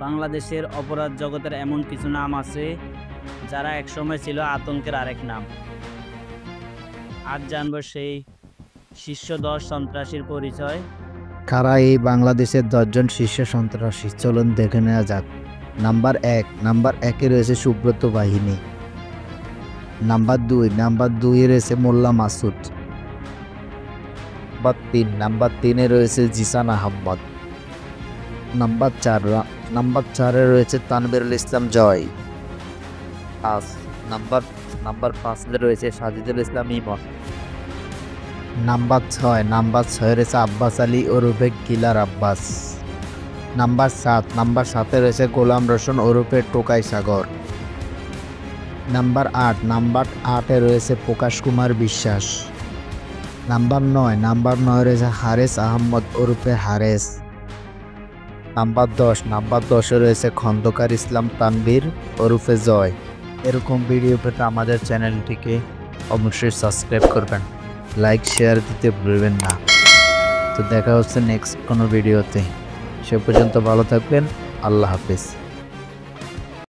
বাংলাদেশের অপরাধ জগতের এমন কিছু নাম আছে যারা একসময় ছিল আতঙ্কের আরেক নাম। আজ জানবো সেই শীর্ষ 10 সন্ত্রাসীর পরিচয়। কারা এই বাংলাদেশের 10 জন শীর্ষ সন্ত্রাসী, চলুন দেখে নেওয়া যাক। নাম্বার 1, নাম্বার 1-এ রয়েছে সুব্রত বাহিনী। নাম্বার 2-এ রয়েছে মোল্লা মাসুদ। নাম্বার 3-এ রয়েছে জিসান আহমদ। নাম্বার 4-এ রয়েছে তানভীরুল ইসলাম জয়। নাম্বার 5-এ রয়েছে সাজিদুল ইসলাম ইমন। নাম্বার 6-এ রয়েছে আব্বাস আলী ওরফে কিলার আব্বাস। নাম্বার 7-এ রয়েছে গোলাম রোশন ওরফে টোকাই সাগর। নাম্বার 8-এ রয়েছে প্রকাশ কুমার বিশ্বাস। নাম্বার 9-এ রয়েছে হারেস আহমদ ওরফে হারেস। নাম্বার 10-এ রয়েছে খন্দকার ইসলাম তানভীর ওরফে জয়। এরকম ভিডিও পেতে আমাদের চ্যানেলটিকে অবশ্যই সাবস্ক্রাইব করবেন, লাইক শেয়ার দিতে ভুলবেন না। তো দেখা হচ্ছে নেক্সট কোনো ভিডিওতে। সে পর্যন্ত ভালো থাকবেন। আল্লাহ হাফেজ।